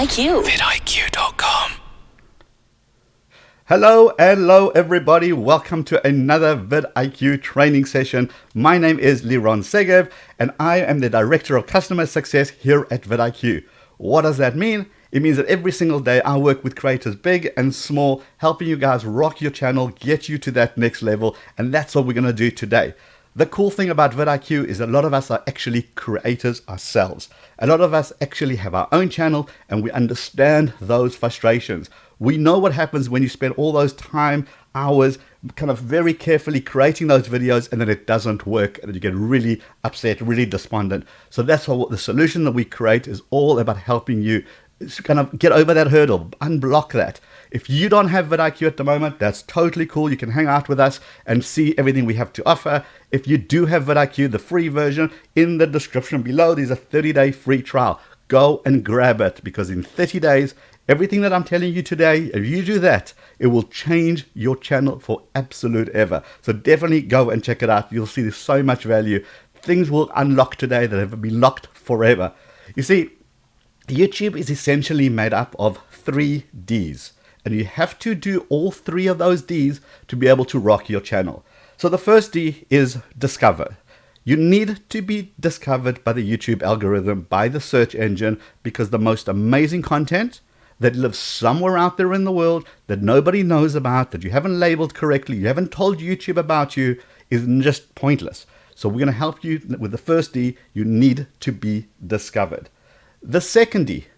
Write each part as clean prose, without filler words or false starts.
IQ. vidIQ.com. Hello everybody, welcome to another vidIQ training session. My name is Liron and I am the Director of Customer Success here at vidIQ. What does that mean? It means that every single day I work with creators big and small, helping you guys rock your channel, get you to that next level, and that's what we're going to do today. The cool thing about vidIQ is a lot of us are actually creators ourselves. A lot of us actually have our own channel and we understand those frustrations. We know what happens when you spend all those time, hours, kind of very carefully creating those videos and then it doesn't work and you get really upset, really despondent. So that's what the solution that we create is all about, helping you kind of get over that hurdle, unblock that. If you don't have vidIQ at the moment, that's totally cool. You can hang out with us and see everything we have to offer. If you do have vidIQ, the free version, in the description below, there's a 30-day free trial. Go and grab it, because in 30 days, everything that I'm telling you today, if you do that, it will change your channel for absolute ever. So definitely go and check it out. You'll see there's so much value. Things will unlock today that have been locked forever. You see, YouTube is essentially made up of 3 Ds. And you have to do all 3 of those Ds to be able to rock your channel. So the first D is discover. You need to be discovered by the YouTube algorithm, by the search engine, because the most amazing content that lives somewhere out there in the world that nobody knows about, that you haven't labeled correctly, you haven't told YouTube about you, is just pointless. So we're going to help you with the first D. You need to be discovered. The second D,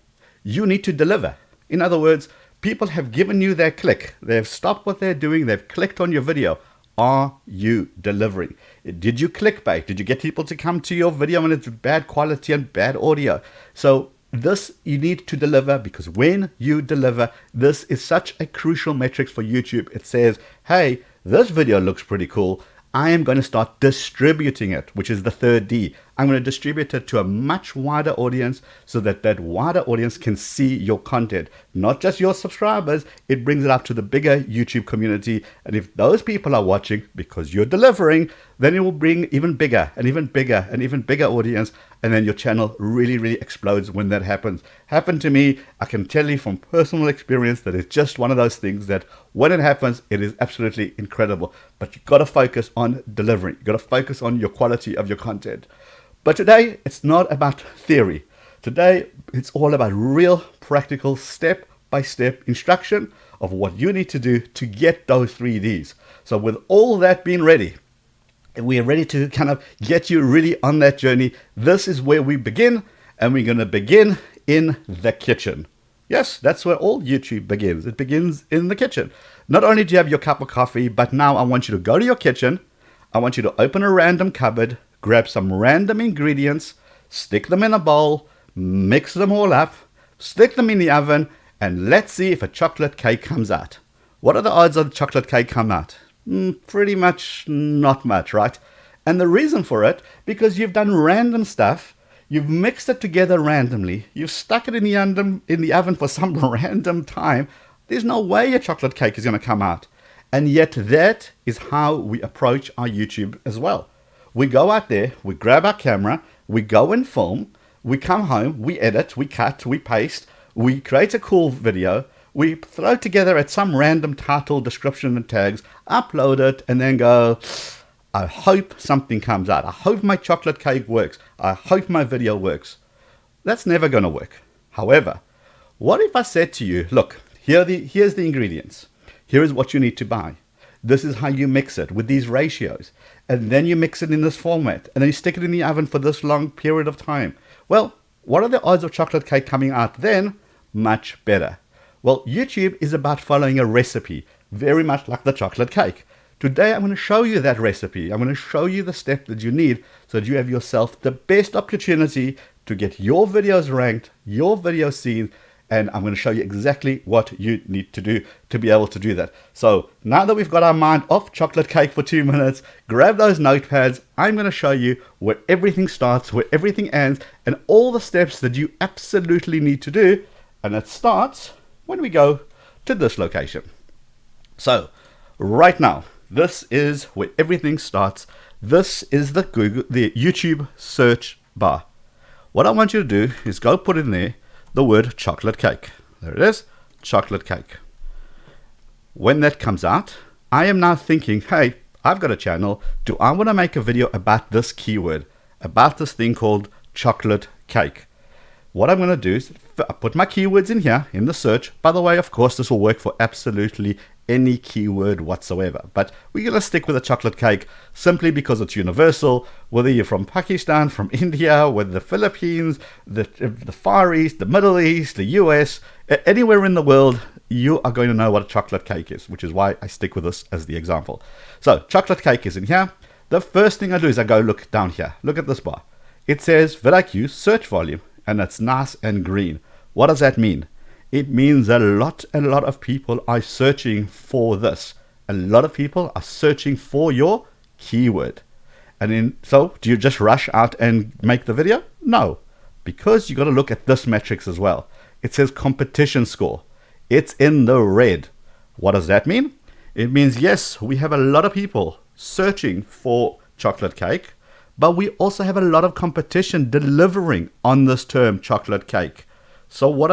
you need to deliver. In other words, people have given you their click. They've stopped what they're doing. They've clicked on your video. Are you delivering? Did you clickbait? Did you get people to come to your video and it's bad quality and bad audio? So this you need to deliver, because when you deliver, this is such a crucial metric for YouTube. It says, hey, this video looks pretty cool. I am going to start distributing it, which is the third D. I'm going to distribute it to a much wider audience so that that wider audience can see your content, not just your subscribers. It brings it up to the bigger YouTube community. And if those people are watching because you're delivering, then it will bring even bigger and even bigger and even bigger audience. And then your channel really, really explodes when that happens. Happened to me. I can tell you from personal experience that it's just one of those things that when it happens, it is absolutely incredible. But you've got to focus on delivering. You've got to focus on your quality of your content. But today, it's not about theory. Today, it's all about real, practical, step-by-step instruction of what you need to do to get those 3 Ds. So with all that being ready, we are ready to kind of get you really on that journey. This is where we begin, and we're going to begin in the kitchen. Yes, that's where all YouTube begins. It begins in the kitchen. Not only do you have your cup of coffee, but now I want you to go to your kitchen. I want you to open a random cupboard, grab some random ingredients, stick them in a bowl, mix them all up, stick them in the oven, and let's see if a chocolate cake comes out. What are the odds of the chocolate cake come out? Pretty much not much, right? And the reason for it, because you've done random stuff, you've mixed it together randomly, you've stuck it in the oven for some random time. There's no way a chocolate cake is going to come out. And yet that is how we approach our YouTube as well. We go out there, we grab our camera, we go and film, we come home, we edit, we cut, we paste, we create a cool video, we throw together at some random title, description and tags, upload it, and then go, I hope something comes out. I hope my chocolate cake works. I hope my video works. That's never going to work. However, what if I said to you, look, here's the ingredients. Here is what you need to buy. This is how you mix it with these ratios. And then you mix it in this format. And then you stick it in the oven for this long period of time. Well, what are the odds of chocolate cake coming out then? Much better. Well, YouTube is about following a recipe, very much like the chocolate cake. Today, I'm going to show you that recipe. I'm going to show you the step that you need so that you have yourself the best opportunity to get your videos ranked, your videos seen, and I'm going to show you exactly what you need to do to be able to do that. So now that we've got our mind off chocolate cake for 2 minutes, grab those notepads. I'm going to show you where everything starts, where everything ends, and all the steps that you absolutely need to do. And it starts when we go to this location. So right now, this is where everything starts. This is the YouTube search bar. What I want you to do is go put in there the word chocolate cake. There it is, chocolate cake. When that comes out, I am now thinking, hey, I've got a channel. Do I want to make a video about this keyword, about this thing called chocolate cake? What I'm going to do is put my keywords in here in the search. By the way, of course, this will work for absolutely any keyword whatsoever. But we're going to stick with a chocolate cake simply because it's universal, whether you're from Pakistan, from India, whether the Philippines, the Far East, the Middle East, the US, anywhere in the world, you are going to know what a chocolate cake is, which is why I stick with this as the example. So chocolate cake is in here. The first thing I do is I go look down here. Look at this bar. It says vidIQ search volume, and it's nice and green. What does that mean? It means a lot of people are searching for this. A lot of people are searching for your keyword. So do you just rush out and make the video? No, because you got to look at this metrics as well. It says competition score. It's in the red. What does that mean? It means, yes, we have a lot of people searching for chocolate cake, but we also have a lot of competition delivering on this term chocolate cake. So what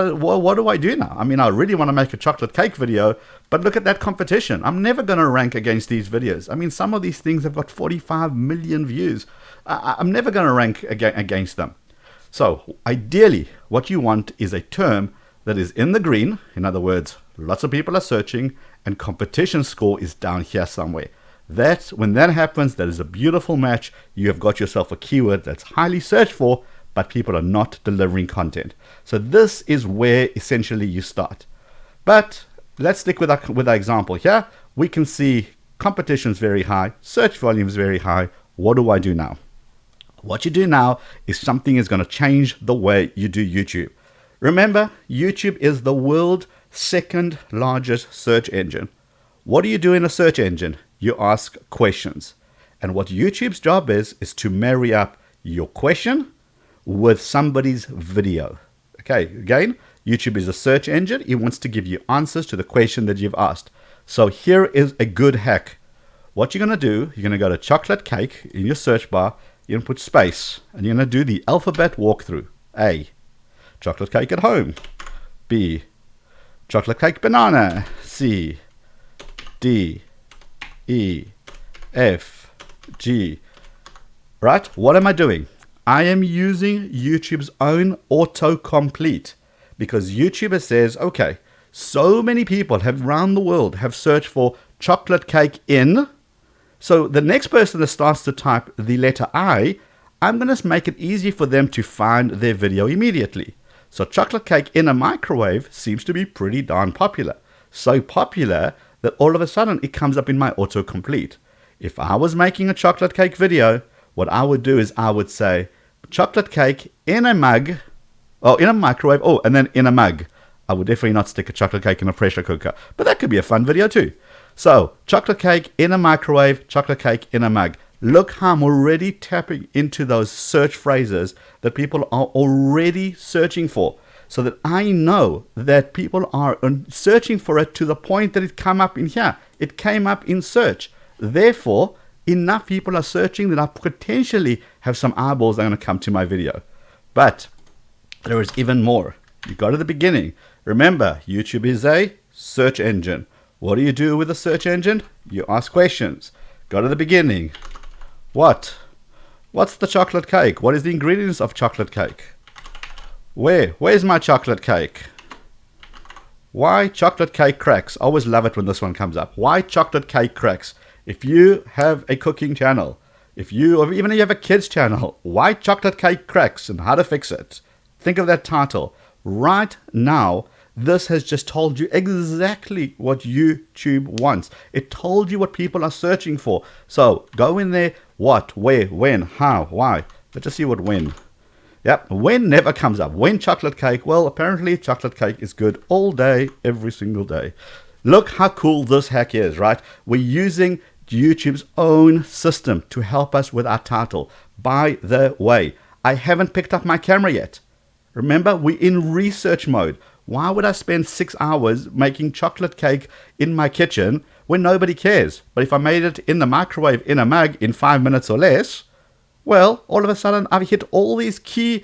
do I do now? I mean, I really want to make a chocolate cake video, but look at that competition. I'm never going to rank against these videos. I mean, some of these things have got 45 million views. I'm never going to rank against them. So ideally, what you want is a term that is in the green. In other words, lots of people are searching and competition score is down here somewhere. When that happens, that is a beautiful match. You have got yourself a keyword that's highly searched for, but people are not delivering content. So this is where essentially you start. But let's stick with our example here. We can see competition is very high, search volume is very high. What do I do now? What you do now is something is going to change the way you do YouTube. Remember, YouTube is the world's second largest search engine. What do you do in a search engine? You ask questions. And what YouTube's job is to marry up your question with somebody's video. Okay, again, YouTube is a search engine. It wants to give you answers to the question that you've asked. So here is a good hack. What you're going to do, you're going to go to chocolate cake in your search bar. You're going to put space, and you're going to do the alphabet walkthrough. A, chocolate cake at home. B, chocolate cake banana. C, D, E, F, G. Right? What am I doing? I am using YouTube's own autocomplete, because YouTube says, okay, so many people around the world have searched for chocolate cake in. So the next person that starts to type the letter I, I'm going to make it easy for them to find their video immediately. So chocolate cake in a microwave seems to be pretty darn popular. So popular that all of a sudden it comes up in my autocomplete. If I was making a chocolate cake video, what I would do is I would say chocolate cake in a mug, in a microwave, and then in a mug. I would definitely not stick a chocolate cake in a pressure cooker, but that could be a fun video too. So chocolate cake in a microwave, chocolate cake in a mug. Look how I'm already tapping into those search phrases that people are already searching for, so that I know that people are searching for it to the point that it came up in here. It came up in search. Therefore, enough people are searching that I potentially have some eyeballs that are going to come to my video. But there is even more. You go to the beginning. Remember, YouTube is a search engine. What do you do with a search engine? You ask questions. Go to the beginning. What's the chocolate cake? What is the ingredients of chocolate cake? Where's my chocolate cake? Why chocolate cake cracks? I always love it when this one comes up. Why chocolate cake cracks? If you have a cooking channel, or even if you have a kids channel, why chocolate cake cracks and how to fix it? Think of that title. Right now, this has just told you exactly what YouTube wants. It told you what people are searching for. So go in there. What, where, when, how, why. Let's just see what when. Yep, when never comes up. When chocolate cake? Well, apparently chocolate cake is good all day, every single day. Look how cool this hack is, right? We're using YouTube's own system to help us with our title. By the way, I haven't picked up my camera yet. Remember, we're in research mode. Why would I spend 6 hours making chocolate cake in my kitchen when nobody cares? But if I made it in the microwave in a mug in 5 minutes or less, well, all of a sudden I've hit all these keywords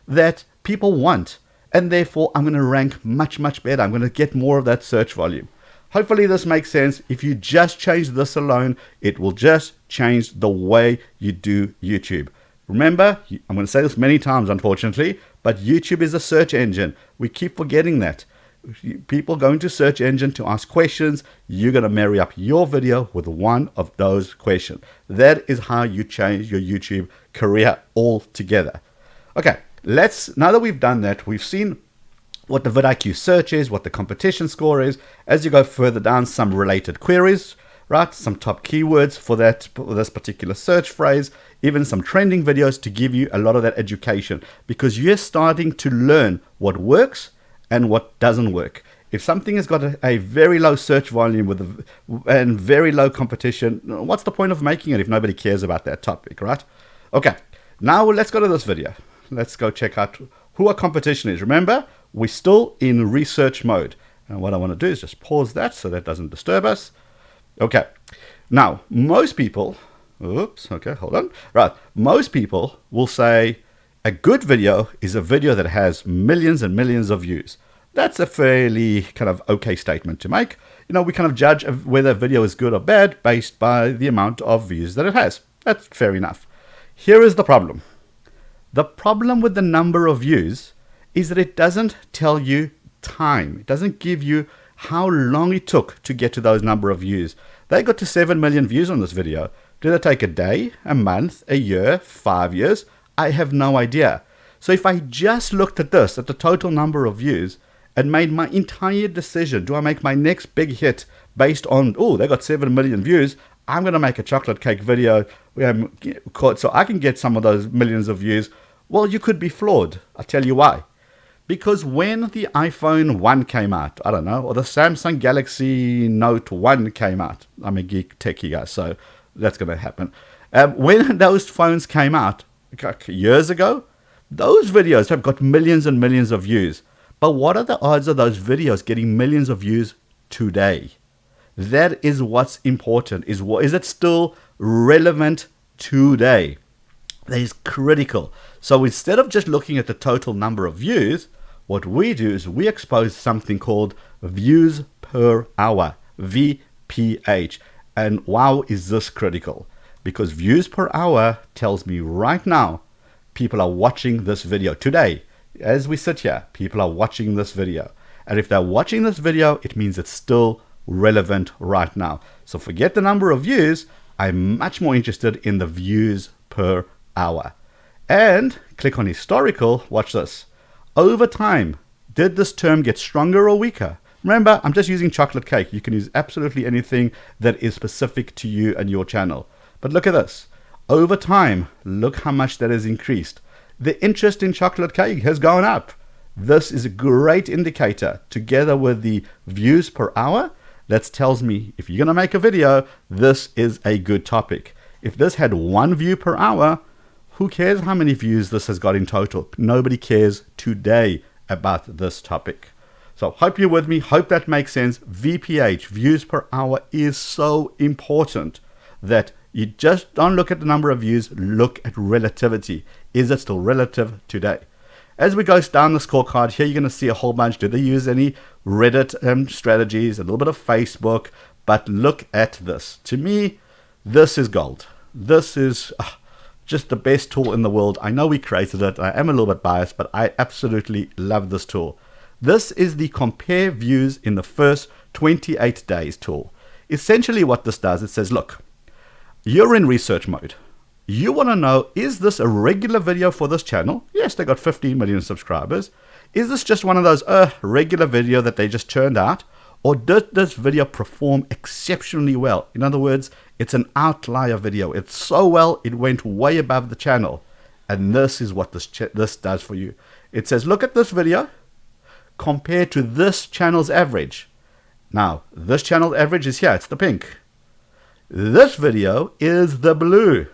that people want. And therefore, I'm going to rank much, much better. I'm going to get more of that search volume. Hopefully this makes sense. If you just change this alone, it will just change the way you do YouTube. Remember, I'm going to say this many times, unfortunately, but YouTube is a search engine. We keep forgetting that. People go into search engine to ask questions. You're going to marry up your video with one of those questions. That is how you change your YouTube career altogether. Okay, now that we've done that, we've seen what the vidIQ search is, what the competition score is. As you go further down, some related queries, right? Some top keywords for this particular search phrase, even some trending videos to give you a lot of that education, because you're starting to learn what works and what doesn't work. If something has got a very low search volume and very low competition, what's the point of making it if nobody cares about that topic, right? Okay, now let's go to this video. Let's go check out who our competition is. Remember, we're still in research mode. And what I want to do is just pause that so that doesn't disturb us. Okay, now most people, okay, hold on. Right, most people will say a good video is a video that has millions and millions of views. That's a fairly kind of okay statement to make. You know, we kind of judge whether a video is good or bad based by the amount of views that it has. That's fair enough. Here is the problem. The problem with the number of views is that it doesn't tell you time. It doesn't give you how long it took to get to those number of views. They got to 7 million views on this video. Did it take a day, a month, a year, 5 years? I have no idea. So if I just looked at this, at the total number of views, and made my entire decision, do I make my next big hit based on, oh, they got 7 million views, I'm going to make a chocolate cake video so I can get some of those millions of views. Well, you could be flawed. I'll tell you why. Because when the iPhone 1 came out, I don't know, or the Samsung Galaxy Note 1 came out, I'm a geek techie guy, so that's going to happen. When those phones came out years ago, those videos have got millions and millions of views. But what are the odds of those videos getting millions of views today? That is what's important. Is it still relevant today? That is critical. So instead of just looking at the total number of views, what we do is we expose something called views per hour, VPH. And wow, is this critical? Because views per hour tells me right now, people are watching this video today. As we sit here, people are watching this video. And if they're watching this video, it means it's still relevant right now. So forget the number of views. I'm much more interested in the views per hour. And click on historical. Watch this. Over time, did this term get stronger or weaker? Remember, I'm just using chocolate cake. You can use absolutely anything that is specific to you and your channel. But look at this. Over time, look how much that has increased. The interest in chocolate cake has gone up. This is a great indicator, together with the views per hour. That tells me if you're going to make a video, this is a good topic. If this had 1 view per hour, who cares how many views this has got in total? Nobody cares today about this topic. So hope you're with me. Hope that makes sense. VPH, views per hour, is so important that you just don't look at the number of views, look at relativity. Is it still relative today? As we go down the scorecard here, you're going to see a whole bunch. Do they use any Reddit strategies, a little bit of Facebook? But look at this. To me, this is gold. This is just the best tool in the world. I know we created it. I am a little bit biased, but I absolutely love this tool. This is the compare views in the first 28 days tool. Essentially what this does, it says, look, you're in research mode. You want to know, is this a regular video for this channel? Yes, they got 15 million subscribers. Is this just one of those regular video that they just churned out? Or did this video perform exceptionally well? In other words, it's an outlier video. It's so well, it went way above the channel. And this is what this does for you. It says, look at this video compared to this channel's average. Now, this channel average is here. It's the pink. This video is the blue.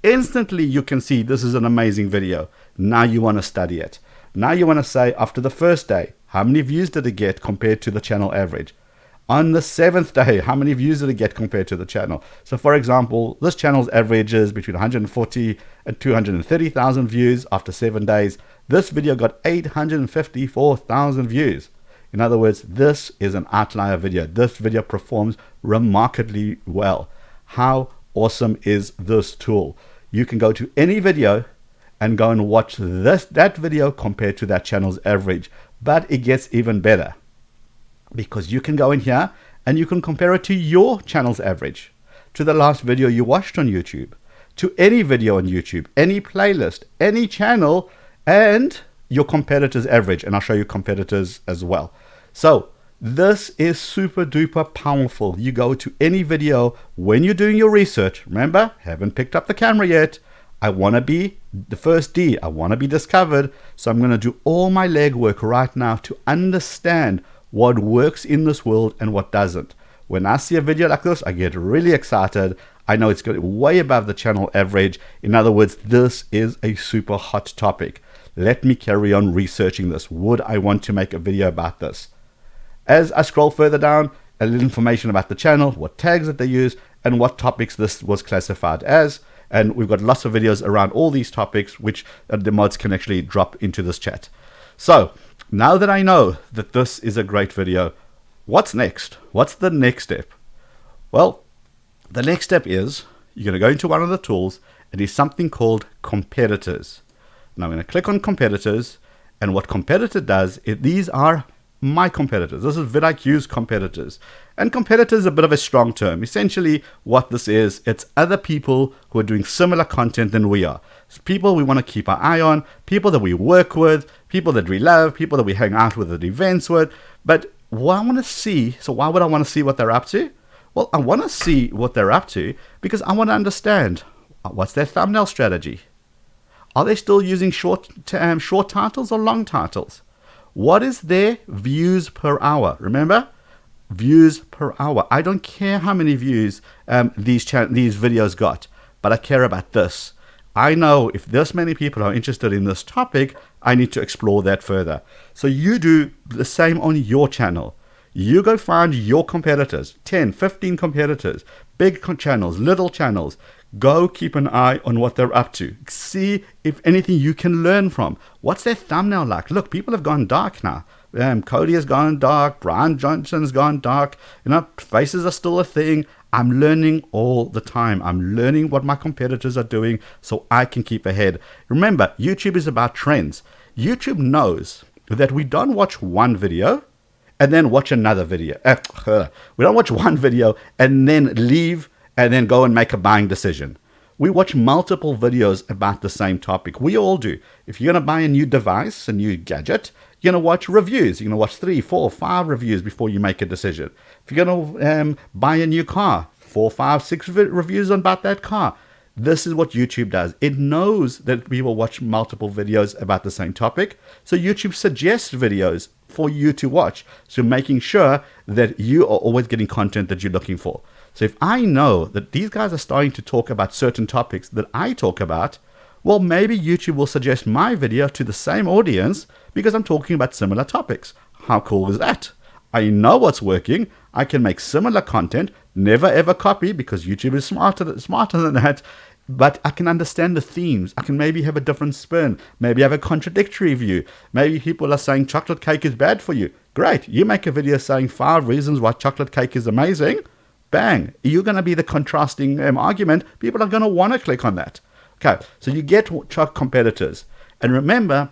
Instantly, you can see this is an amazing video. Now you want to study it. Now you want to say, after the first day, how many views did it get compared to the channel average? On the 7th day, how many views did it get compared to the channel? So for example, this channel's average is between 140 and 230,000 views after 7 days. This video got 854,000 views. In other words, this is an outlier video. This video performs remarkably well. How awesome is this tool? You can go to any video and go and watch that video compared to that channel's average. But it gets even better, because you can go in here and you can compare it to your channel's average, to the last video you watched on YouTube, to any video on YouTube, any playlist, any channel, and your competitor's average. And I'll show you competitors as well. So this is super duper powerful. You go to any video when you're doing your research. Remember, haven't picked up the camera yet. I want to be the first D. I want to be discovered. So I'm going to do all my legwork right now to understand what works in this world and what doesn't. When I see a video like this, I get really excited. I know it's going way above the channel average. In other words, this is a super hot topic. Let me carry on researching this. Would I want to make a video about this? As I scroll further down, a little information about the channel, what tags that they use, and what topics this was classified as. And we've got lots of videos around all these topics, which the mods can actually drop into this chat. So now that I know that this is a great video, what's next? What's the next step? Well, the next step is you're going to go into one of the tools. It is something called Comparators. Now I'm going to click on Comparators, and what Comparator does is these are my competitors. This is vidIQ's competitors. And competitors is a bit of a strong term. Essentially what this is, it's other people who are doing similar content than we are. It's people we want to keep our eye on, people that we work with, people that we love, people that we hang out with at events with. But what I want to see, so why would I want to see what they're up to? Well, I want to see what they're up to because I want to understand what's their thumbnail strategy. Are they still using short titles or long titles? What is their views per hour? Remember, views per hour. I don't care how many views these videos got, but I care about this. I know if this many people are interested in this topic, I need to explore that further. So you do the same on your channel. You go find your competitors, 10, 15 competitors, big channels, little channels. Go keep an eye on what they're up to. See if anything you can learn from. What's their thumbnail like? Look, people have gone dark now. Cody has gone dark. Brian Johnson's gone dark. You know, faces are still a thing. I'm learning all the time. I'm learning what my competitors are doing so I can keep ahead. Remember, YouTube is about trends. YouTube knows that we don't watch one video and then watch another video. We don't watch one video and then leave and then go and make a buying decision. We watch multiple videos about the same topic. We all do. If you're going to buy a new device, a new gadget, you're going to watch reviews. You're going to watch 3, 4, 5 reviews before you make a decision. If you're going to buy a new car, 4, 5, 6 reviews about that car. This is what YouTube does. It knows that we will watch multiple videos about the same topic. So YouTube suggests videos for you to watch. So making sure that you are always getting content that you're looking for. So if I know that these guys are starting to talk about certain topics that I talk about, well, maybe YouTube will suggest my video to the same audience because I'm talking about similar topics. How cool is that? I know what's working. I can make similar content, never ever copy because YouTube is smarter than that. But I can understand the themes. I can maybe have a different spin. Maybe have a contradictory view. Maybe people are saying chocolate cake is bad for you. Great. You make a video saying 5 reasons why chocolate cake is amazing. Bang. You're going to be the contrasting argument. People are going to want to click on that. Okay. So you get competitors. And remember,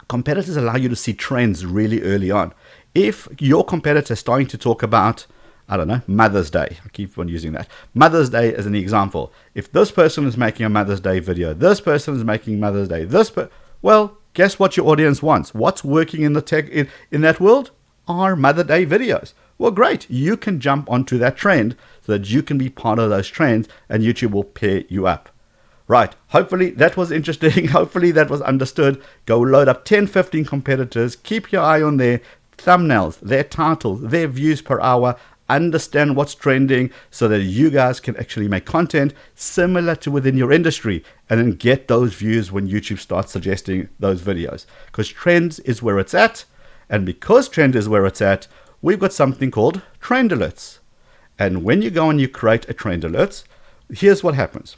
competitors allow you to see trends really early on. If your competitor is starting to talk about, I don't know, Mother's Day. I keep on using that. Mother's Day as an example. If this person is making a Mother's Day video, this person is making Mother's Day, well, guess what your audience wants? What's working in the tech in that world are Mother's Day videos. Well, great. You can jump onto that trend so that you can be part of those trends and YouTube will pair you up. Right. Hopefully that was interesting. Hopefully that was understood. Go load up 10, 15 competitors. Keep your eye on their thumbnails, their titles, their views per hour. Understand what's trending so that you guys can actually make content similar to within your industry and then get those views when YouTube starts suggesting those videos. Because trends is where it's at. And because trend is where it's at, we've got something called trend alerts. And when you go and you create a trend alert, here's what happens.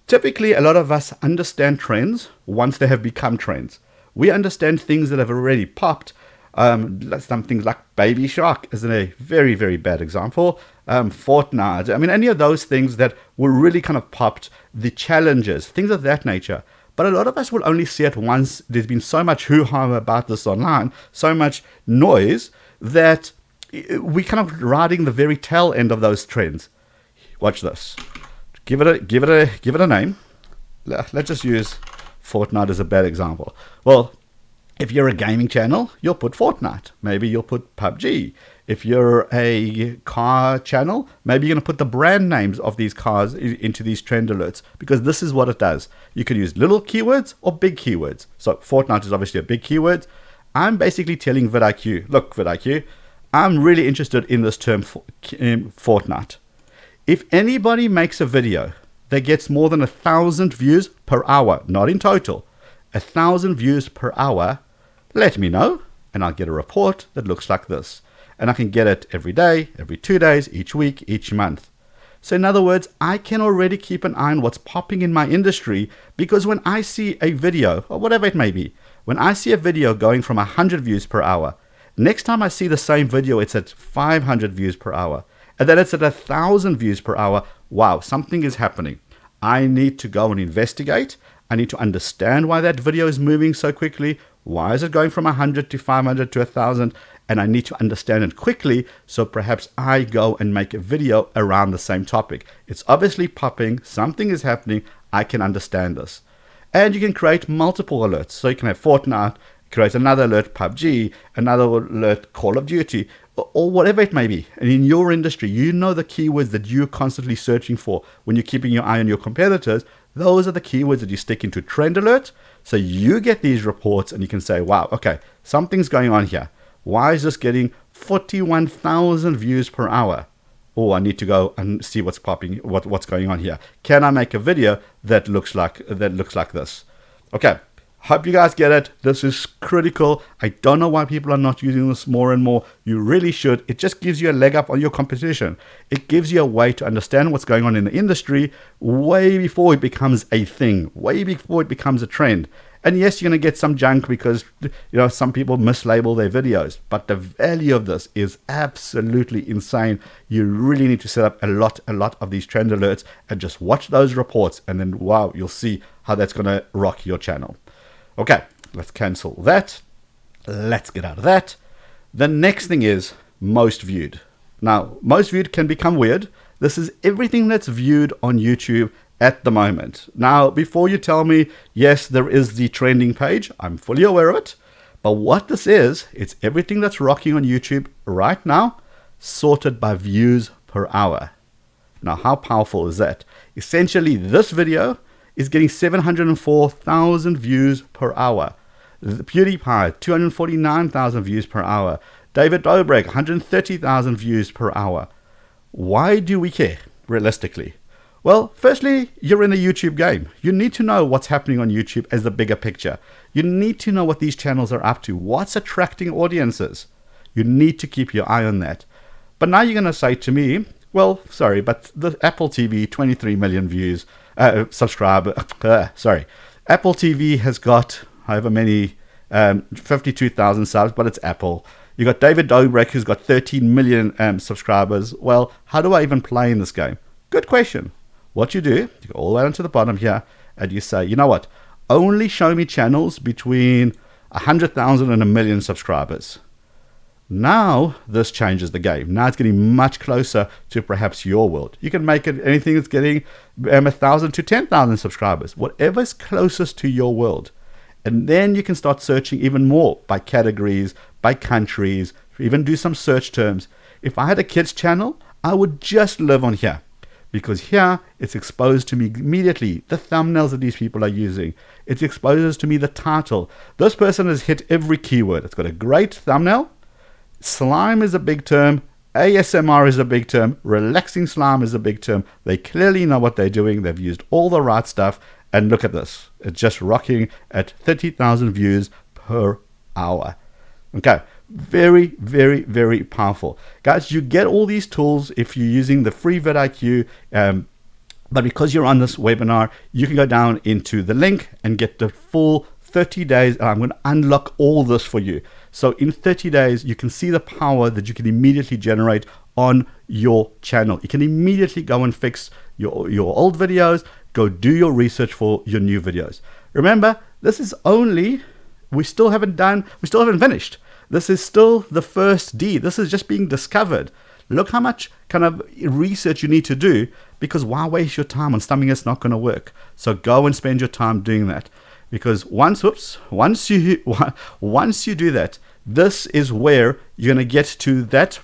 Typically, a lot of us understand trends once they have become trends. We understand things that have already popped. Some things like Baby Shark is a very, very bad example. Fortnite, I mean, any of those things that were really kind of popped, the challenges, things of that nature. But a lot of us will only see it once there's been so much hoo-ha about this online, so much noise, that we kind of riding the very tail end of those trends. Watch this. Give it a name. Let's just use Fortnite as a bad example. Well, if you're a gaming channel, you'll put Fortnite. Maybe you'll put PUBG. If you're a car channel, maybe you're going to put the brand names of these cars into these trend alerts, because this is what it does. You can use little keywords or big keywords. So Fortnite is obviously a big keyword. I'm basically telling vidIQ, look, vidIQ, I'm really interested in this term Fortnite. If anybody makes a video that gets more than 1,000 views per hour, not in total, 1,000 views per hour, let me know, and I'll get a report that looks like this. And I can get it every day, every 2 days, each week, each month. So in other words, I can already keep an eye on what's popping in my industry, because when I see a video, or whatever it may be, when I see a video going from 100 views per hour, next time I see the same video, it's at 500 views per hour. And then it's at 1,000 views per hour. Wow, something is happening. I need to go and investigate. I need to understand why that video is moving so quickly. Why is it going from 100 to 500 to 1,000? And I need to understand it quickly, so perhaps I go and make a video around the same topic. It's obviously popping, something is happening, I can understand this. And you can create multiple alerts. So you can have Fortnite, create another alert PUBG, another alert Call of Duty, or whatever it may be. And in your industry, you know the keywords that you're constantly searching for when you're keeping your eye on your competitors. Those are the keywords that you stick into Trend Alert. So you get these reports and you can say, wow, okay, something's going on here. Why is this getting 41,000 views per hour? Oh, I need to go and see what's popping, what's going on here. Can I make a video that looks like this? Okay. Hope you guys get it. This is critical. I don't know why people are not using this more and more. You really should. It just gives you a leg up on your competition. It gives you a way to understand what's going on in the industry way before it becomes a thing, way before it becomes a trend. And yes, you're going to get some junk because some people mislabel their videos, but the value of this is absolutely insane. You really need to set up a lot of these trend alerts and just watch those reports, and then wow, you'll see how that's going to rock your channel. Okay, let's cancel that. Let's get out of that. The next thing is most viewed. Now, most viewed can become weird. This is everything that's viewed on YouTube at the moment. Now, before you tell me, yes, there is the trending page, I'm fully aware of it. But what this is, it's everything that's rocking on YouTube right now, sorted by views per hour. Now, how powerful is that? Essentially, this video is getting 704,000 views per hour. PewDiePie, 249,000 views per hour. David Dobrik, 130,000 views per hour. Why do we care, realistically? Well, firstly, you're in the YouTube game. You need to know what's happening on YouTube as the bigger picture. You need to know what these channels are up to, what's attracting audiences. You need to keep your eye on that. But now you're going to say to me, well, sorry, but the Apple TV, 23 million views, subscriber. Apple TV has got however many, 52,000 subs, but it's Apple. You got David Dobrik, who's got 13 million subscribers. Well, how do I even play in this game? Good question. What you do, you go all the way down to the bottom here, and you say, you know what? Only show me channels between 100,000 and 1 million subscribers. Now, this changes the game. Now it's getting much closer to perhaps your world. You can make it anything that's getting 1,000 to 10,000 subscribers, whatever's closest to your world. And then you can start searching even more by categories, by countries, even do some search terms. If I had a kids channel, I would just live on here, because here it's exposed to me immediately the thumbnails that these people are using. It exposes to me the title. This person has hit every keyword. It's got a great thumbnail. Slime is a big term. ASMR is a big term. Relaxing slime is a big term. They clearly know what they're doing. They've used all the right stuff. And look at this. It's just rocking at 30,000 views per hour. Okay. Very, very, very powerful. Guys, you get all these tools if you're using the free vidIQ. But because you're on this webinar, you can go down into the link and get the full 30 days, and I'm going to unlock all this for you. So in 30 days, you can see the power that you can immediately generate on your channel. You can immediately go and fix your old videos, go do your research for your new videos. Remember, this is only, we still haven't finished. This is still the first D. This is just being discovered. Look how much kind of research you need to do, because why waste your time on something that's not going to work? So go and spend your time doing that. Because once you do that, this is where you're going to get to that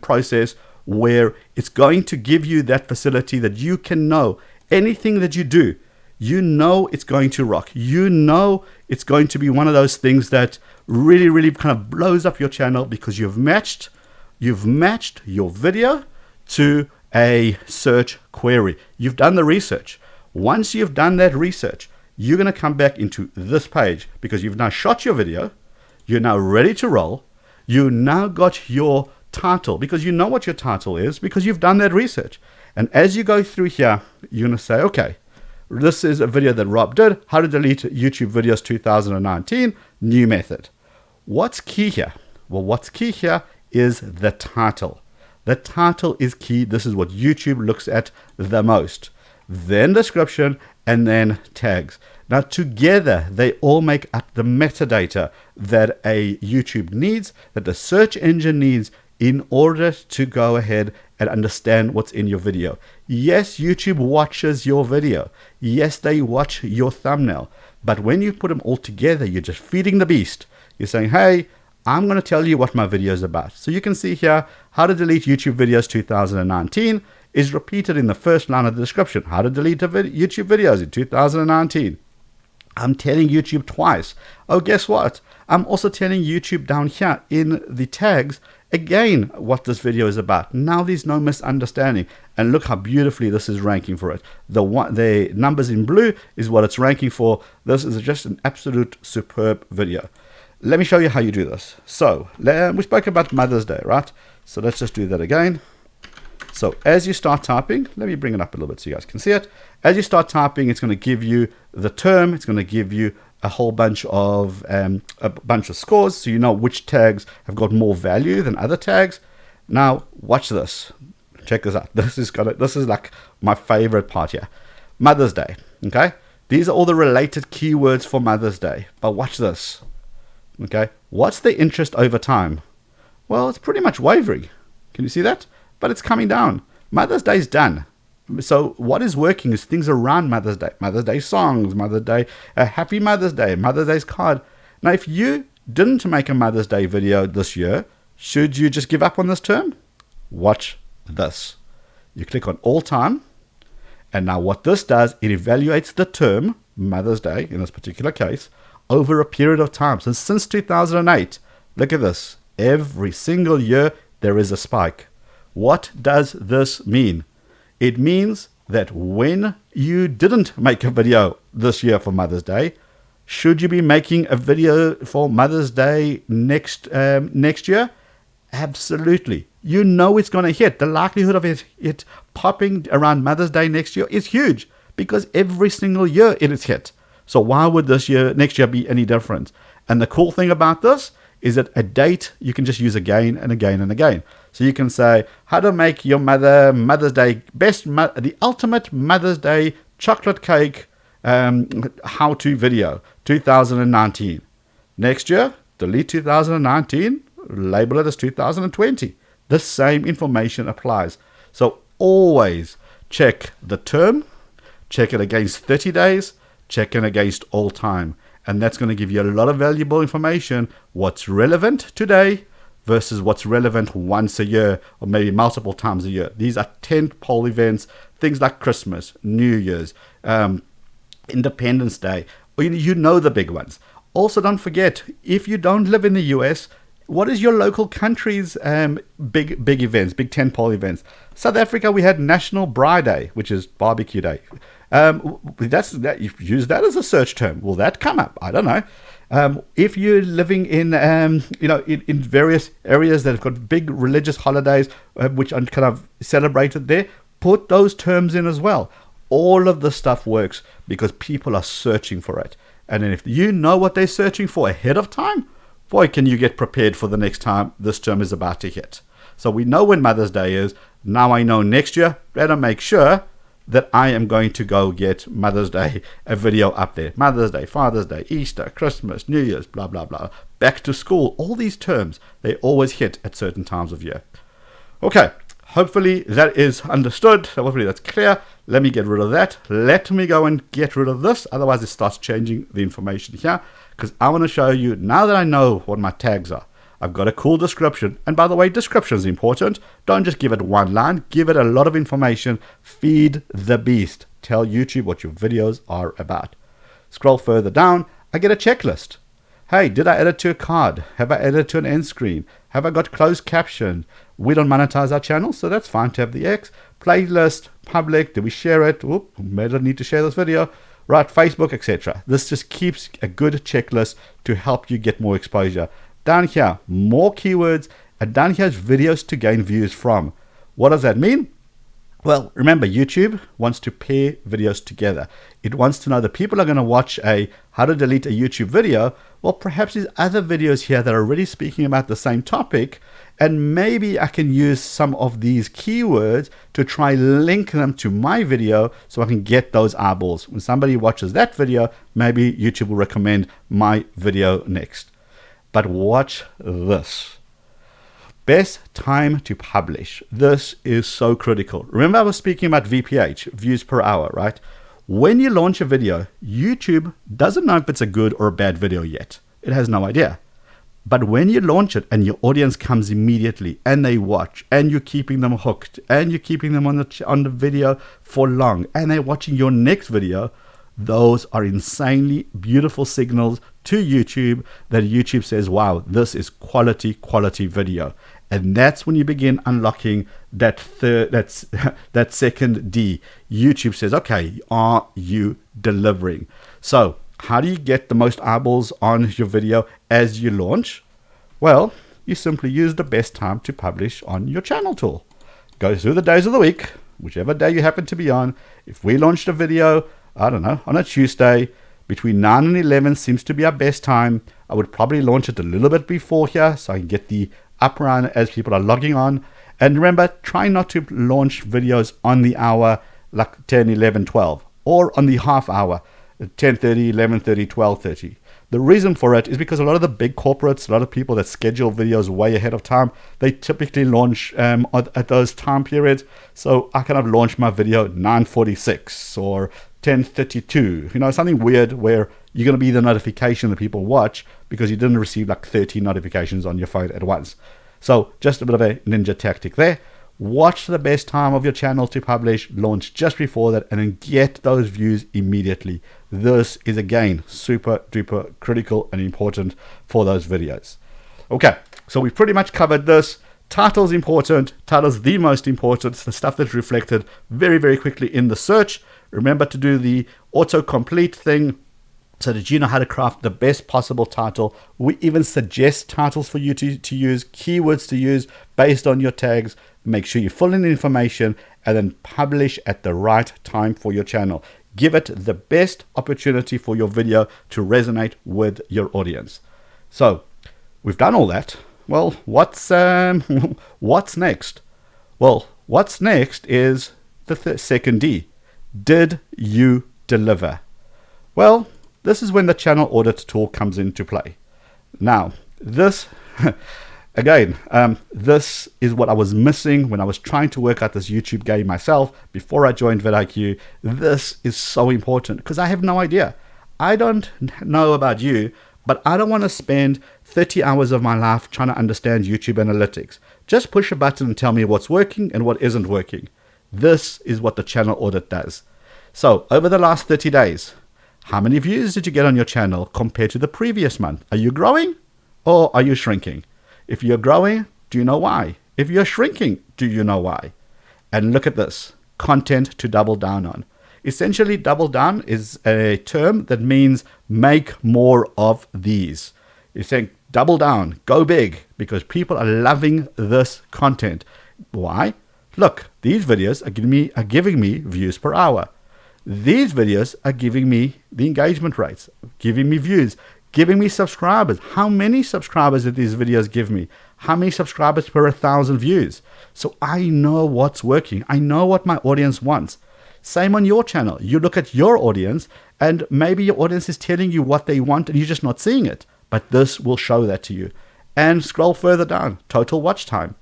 process where it's going to give you that facility that you can know anything that you do, you know it's going to rock. You know it's going to be one of those things that really, really kind of blows up your channel, because you've matched your video to a search query. You've done the research. Once you've done that research, you're going to come back into this page, because you've now shot your video. You're now ready to roll. You now got your title, because you know what your title is, because you've done that research. And as you go through here, you're going to say, okay, this is a video that Rob did, how to delete YouTube videos 2019, new method. What's key here? Well, what's key here is the title. The title is key. This is what YouTube looks at the most. Then description, and then tags. Now together, they all make up the metadata that a YouTube needs, that the search engine needs, in order to go ahead and understand what's in your video. Yes, YouTube watches your video. Yes, they watch your thumbnail. But when you put them all together, you're just feeding the beast. You're saying, hey, I'm going to tell you what my video is about. So you can see here, how to delete YouTube videos 2019 is repeated in the first line of the description. How to delete YouTube videos in 2019. I'm telling YouTube twice. Oh, guess what? I'm also telling YouTube down here in the tags, again, what this video is about. Now there's no misunderstanding. And look how beautifully this is ranking for it. The numbers in blue is what it's ranking for. This is just an absolute superb video. Let me show you how you do this. So we spoke about Mother's Day, right? So let's just do that again. So as you start typing, let me bring it up a little bit so you guys can see it. As you start typing, it's going to give you the term. It's going to give you a whole bunch of scores, so you know which tags have got more value than other tags. Now watch this. Check this out. This is like my favorite part here. Mother's Day. Okay, these are all the related keywords for Mother's Day. But watch this. Okay, what's the interest over time? Well, it's pretty much wavering. Can you see that? But it's coming down. Mother's Day is done. So what is working is things around Mother's Day songs, Mother's Day, Happy Mother's Day, Mother's Day's card. Now, if you didn't make a Mother's Day video this year, should you just give up on this term? Watch this. You click on all time. And now what this does, it evaluates the term, Mother's Day in this particular case, over a period of time. So since 2008, look at this. Every single year, there is a spike. What does this mean? It means that when you didn't make a video this year for Mother's Day, should you be making a video for Mother's Day next year? Absolutely. You know it's going to hit. The likelihood of it popping around Mother's Day next year is huge, because every single year it is hit. So why would next year be any different? And the cool thing about this is that a date you can just use again and again and again. So you can say, how to make your Mother's Day the ultimate Mother's Day chocolate cake how-to video 2019. Next year, delete 2019, label it as 2020. The same information applies. So always check the term, check it against 30 days, check it against all time. And that's going to give you a lot of valuable information, what's relevant today versus what's relevant once a year or maybe multiple times a year. These are tentpole events, things like Christmas, New Year's, Independence Day, or you know the big ones. Also, don't forget, if you don't live in the US, what is your local country's big events, big tentpole events? South Africa, we had National Braai Day, which is barbecue day. You use that as a search term. Will that come up? I don't know. If you're living in in various areas that have got big religious holidays, which are kind of celebrated there, put those terms in as well. All of this stuff works because people are searching for it. And then if you know what they're searching for ahead of time, boy, can you get prepared for the next time this term is about to hit. So we know when Mother's Day is. Now I know next year, better make sure that I am going to go get Mother's Day, a video up there. Mother's Day, Father's Day, Easter, Christmas, New Year's, blah, blah, blah. Back to school, all these terms, they always hit at certain times of year. Okay, hopefully that is understood. Hopefully that's clear. Let me get rid of that. Let me go and get rid of this. Otherwise it starts changing the information here, because I want to show you, now that I know what my tags are, I've got a cool description. And by the way, description is important. Don't just give it one line. Give it a lot of information. Feed the beast. Tell YouTube what your videos are about. Scroll further down. I get a checklist. Hey, did I edit to a card? Have I edited to an end screen? Have I got closed caption? We don't monetize our channel, so that's fine to have the X. Playlist, public, did we share it? Whoop, maybe I need to share this video. Right, Facebook, etc. This just keeps a good checklist to help you get more exposure. Down here, more keywords, and down here is videos to gain views from. What does that mean? Well, remember, YouTube wants to pair videos together. It wants to know that people are going to watch a how to delete a YouTube video. Well, perhaps there's other videos here that are already speaking about the same topic, and maybe I can use some of these keywords to try link them to my video so I can get those eyeballs. When somebody watches that video, maybe YouTube will recommend my video next. But watch this. Best time to publish. This is so critical. Remember I was speaking about VPH, views per hour, right? When you launch a video, YouTube doesn't know if it's a good or a bad video yet. It has no idea. But when you launch it and your audience comes immediately and they watch and you're keeping them hooked and you're keeping them on the video for long and they're watching your next video, those are insanely beautiful signals to YouTube that YouTube says, wow, this is quality video. And that's when you begin unlocking that second D. YouTube says, okay, are you delivering? So how do you get the most eyeballs on your video as you launch? Well, you simply use the best time to publish on your channel tool. Go through the days of the week, whichever day you happen to be on. If we launched a video, I don't know, on a Tuesday, between 9 and 11 seems to be our best time. I would probably launch it a little bit before here so I can get the up run as people are logging on. And remember, try not to launch videos on the hour like 10, 11, 12, or on the half hour, 10:30, 11:30, 12:30. The reason for it is because a lot of the big corporates, a lot of people that schedule videos way ahead of time, they typically launch at those time periods. So I kind of launch my video 9:46 or 10:32, something weird where you're going to be the notification that people watch because you didn't receive like 30 notifications on your phone at once. So just a bit of a ninja tactic there. Watch the best time of your channel to publish, launch just before that, and then get those views immediately. This is again super duper critical and important for those videos. Okay, so we've pretty much covered this. Title's important. Title's the most important. It's the stuff that's reflected very, very quickly in the search. Remember to do the autocomplete thing so that you know how to craft the best possible title. We even suggest titles for you to use, keywords to use based on your tags. Make sure you fill in the information and then publish at the right time for your channel. Give it the best opportunity for your video to resonate with your audience. So we've done all that. Well, what's next? Well, what's next is the second D. Did you deliver? Well, this is when the channel audit tool comes into play. Now, this, again, this is what I was missing when I was trying to work out this YouTube game myself before I joined vidIQ. This is so important because I have no idea. I don't know about you, but I don't want to spend 30 hours of my life trying to understand YouTube analytics. Just push a button and tell me what's working and what isn't working. This is what the channel audit does. So over the last 30 days, how many views did you get on your channel compared to the previous month? Are you growing or are you shrinking? If you're growing, do you know why? If you're shrinking, do you know why? And look at this, content to double down on. Essentially, double down is a term that means make more of these. You're saying double down, go big, because people are loving this content. Why? Look, these videos are giving me views per hour. These videos are giving me the engagement rates, giving me views, giving me subscribers. How many subscribers did these videos give me? How many subscribers per 1,000 views? So I know what's working. I know what my audience wants. Same on your channel. You look at your audience and maybe your audience is telling you what they want and you're just not seeing it. But this will show that to you. And scroll further down. Total watch time,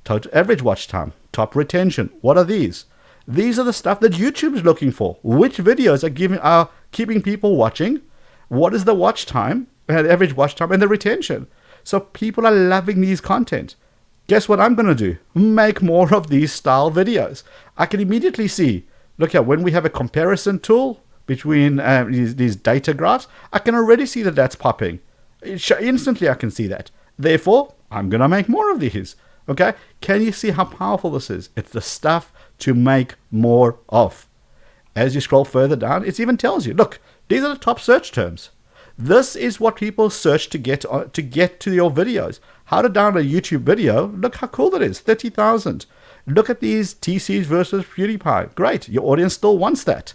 total average watch time, top retention. What are these? These are the stuff that YouTube is looking for. Which videos are keeping people watching? What is the watch time, the average watch time, and the retention? So people are loving these content. Guess what I'm going to do? Make more of these style videos. I can immediately see, look here, when we have a comparison tool between these data graphs, I can already see that that's popping. Instantly I can see that. Therefore, I'm going to make more of these. Okay? Can you see how powerful this is? It's the stuff to make more of. As you scroll further down, it even tells you, look, these are the top search terms. This is what people search to get to your videos. How to download a YouTube video. Look how cool that is. 30,000. Look at these TCs versus PewDiePie. Great. Your audience still wants that.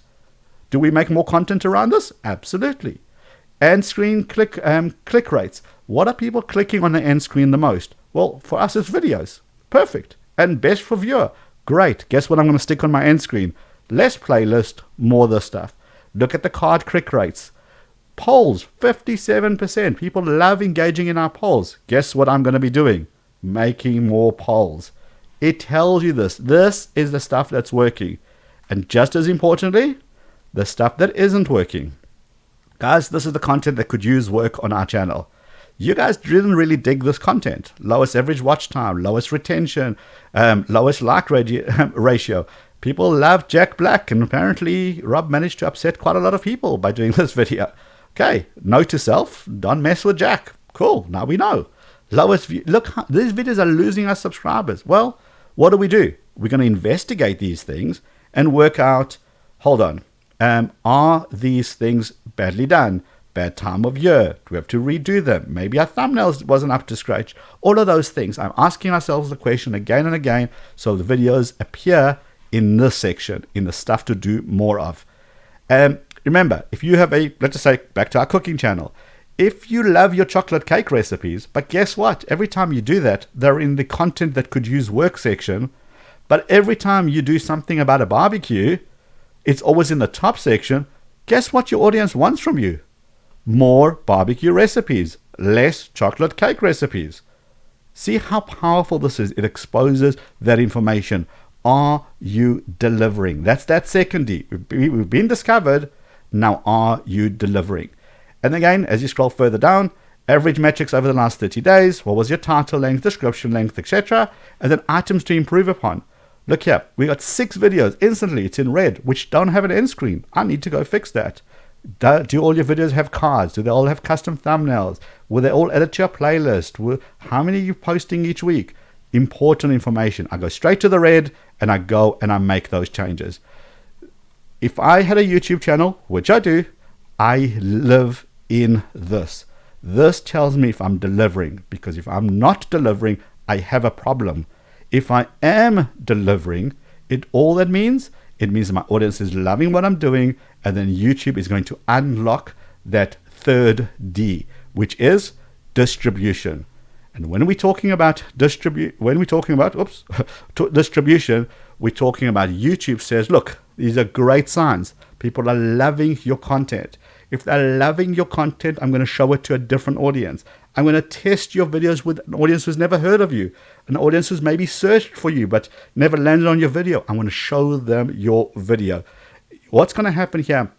Do we make more content around this? Absolutely. End screen click rates. What are people clicking on the end screen the most? Well, for us, it's videos. Perfect. And best for viewer. Great. Guess what I'm going to stick on my end screen? Less playlist, more this stuff. Look at the card click rates. Polls, 57%. People love engaging in our polls. Guess what I'm going to be doing? Making more polls. It tells you this. This is the stuff that's working. And just as importantly, the stuff that isn't working. Guys, this is the content that could use work on our channel. You guys didn't really dig this content. Lowest average watch time, lowest retention, lowest like ratio. People love Jack Black, and apparently Rob managed to upset quite a lot of people by doing this video. Okay, note to self, don't mess with Jack. Cool, now we know. Lowest view. Look, these videos are losing us subscribers. Well, what do? We're going to investigate these things and work out, hold on, are these things badly done? Bad time of year? Do we have to redo them? Maybe our thumbnails wasn't up to scratch. All of those things. I'm asking ourselves the question again and again, so the videos appear in this section, in the stuff to do more of. Remember, if you have let's just say, back to our cooking channel, if you love your chocolate cake recipes, but guess what? Every time you do that, they're in the content that could use work section, but every time you do something about a barbecue, it's always in the top section. Guess what your audience wants from you? More barbecue recipes, less chocolate cake recipes. See how powerful this is. It exposes that information. Are you delivering? That's that second D. We've been discovered. Now, are you delivering? And again, as you scroll further down, average metrics over the last 30 days. What was your title length, description length, etc. And then items to improve upon. Look here. We got 6 videos instantly. It's in red, which don't have an end screen. I need to go fix that. Do all your videos have cards? Do they all have custom thumbnails? Will they all edit your playlist? How many are you posting each week? Important information. I go straight to the red and I go and I make those changes. If I had a YouTube channel, which I do, I live in this. This tells me if I'm delivering, because if I'm not delivering, I have a problem. If I am delivering, it means my audience is loving what I'm doing, and then YouTube is going to unlock that third D, which is distribution. And when we're talking about distribution, we're talking about YouTube says, look, these are great signs. People are loving your content. If they're loving your content, I'm going to show it to a different audience. I'm going to test your videos with an audience who's never heard of you, an audience who's maybe searched for you but never landed on your video. I'm going to show them your video. What's going to happen here?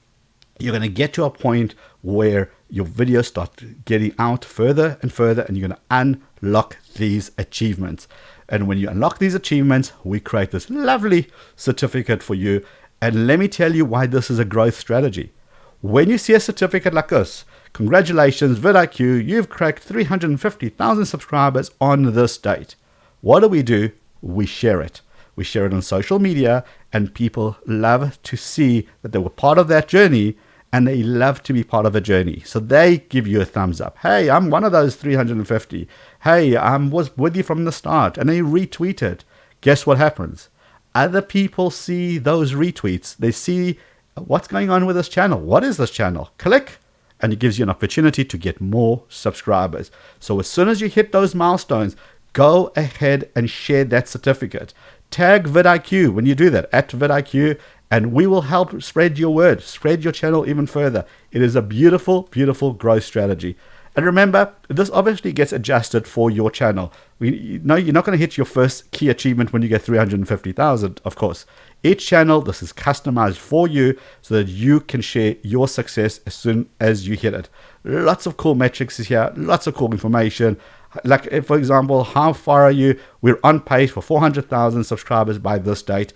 You're going to get to a point where your videos start getting out further and further, and you're going to unlock these achievements. And when you unlock these achievements, we create this lovely certificate for you. And let me tell you why this is a growth strategy. When you see a certificate like this, congratulations, vidIQ, you've cracked 350,000 subscribers on this date. What do? We share it. We share it on social media, and people love to see that they were part of that journey, and they love to be part of a journey. So they give you a thumbs up. Hey, I'm one of those 350. Hey, I was with you from the start, and they retweet it. Guess what happens? Other people see those retweets. They see what's going on with this channel? What is this channel? Click, and it gives you an opportunity to get more subscribers. So as soon as you hit those milestones, go ahead and share that certificate. Tag vidIQ when you do that, at vidIQ, and we will help spread your word, spread your channel even further. It is a beautiful, beautiful growth strategy. And remember, this obviously gets adjusted for your channel. You're not going to hit your first key achievement when you get 350,000, of course. Each channel, this is customized for you so that you can share your success as soon as you hit it. Lots of cool metrics here, lots of cool information. Like, for example, how far are you? We're on pace for 400,000 subscribers by this date.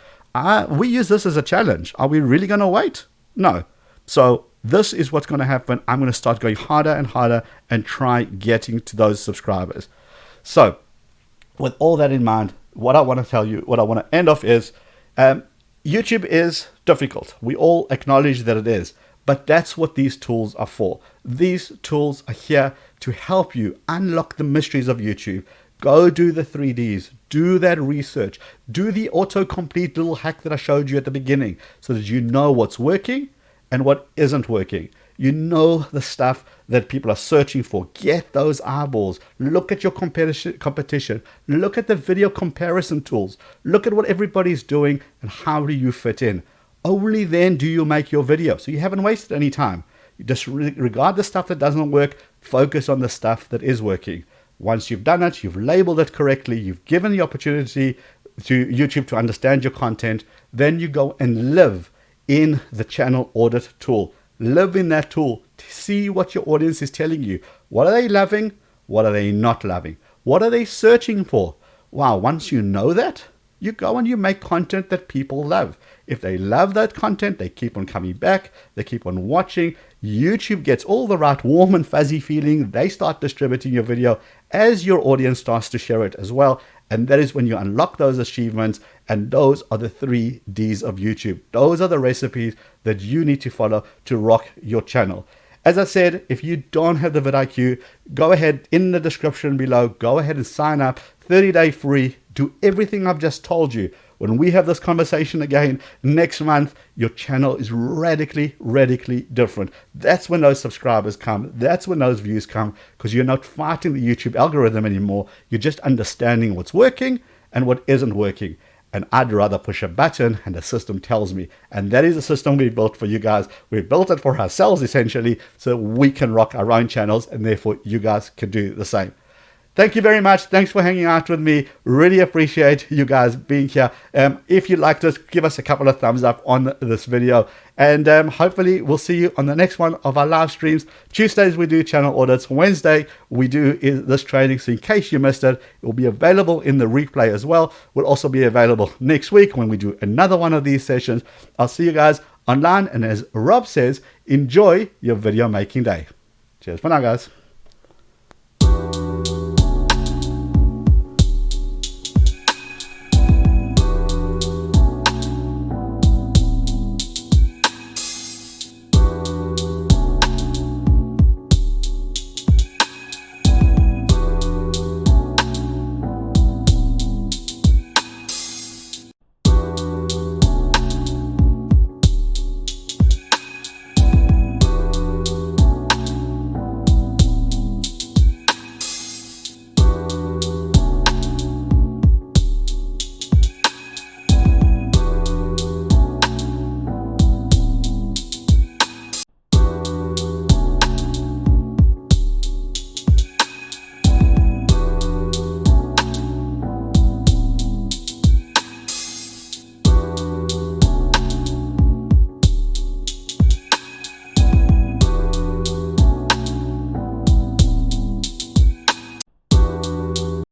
We use this as a challenge. Are we really going to wait? No. So this is what's going to happen. I'm going to start going harder and harder and try getting to those subscribers. So with all that in mind, what I want to tell you, what I want to end off is, YouTube is difficult. We all acknowledge that it is, but that's what these tools are for. These tools are here to help you unlock the mysteries of YouTube. Go do the 3Ds, do that research, do the autocomplete little hack that I showed you at the beginning so that you know what's working and what isn't working. You know the stuff that people are searching for. Get those eyeballs. Look at your competition. Look at the video comparison tools. Look at what everybody's doing and how do you fit in. Only then do you make your video. So you haven't wasted any time. You disregard the stuff that doesn't work. Focus on the stuff that is working. Once you've done it, you've labeled it correctly, you've given the opportunity to YouTube to understand your content, then you go and live in the channel audit tool. Live in that tool to see what your audience is telling you. What are they loving? What are they not loving? What are they searching for? Wow, once you know that, you go and you make content that people love. If they love that content, they keep on coming back, they keep on watching. YouTube gets all the right warm and fuzzy feeling. They start distributing your video as your audience starts to share it as well. And that is when you unlock those achievements. And those are the 3Ds of YouTube. Those are the recipes that you need to follow to rock your channel. As I said, if you don't have the vidIQ, go ahead in the description below, go ahead and sign up, 30-day free, do everything I've just told you. When we have this conversation again next month, your channel is radically, radically different. That's when those subscribers come. That's when those views come, because you're not fighting the YouTube algorithm anymore. You're just understanding what's working and what isn't working. And I'd rather push a button and the system tells me. And that is the system we built for you guys. We built it for ourselves essentially so we can rock our own channels and therefore you guys can do the same. Thank you very much. Thanks for hanging out with me. Really appreciate you guys being here. If you liked this, give us a couple of thumbs up on this video. And hopefully we'll see you on the next one of our live streams. Tuesdays we do channel audits. Wednesday we do this training. So in case you missed it, it will be available in the replay as well. Will also be available next week when we do another one of these sessions. I'll see you guys online. And as Rob says, enjoy your video making day. Cheers for now, guys.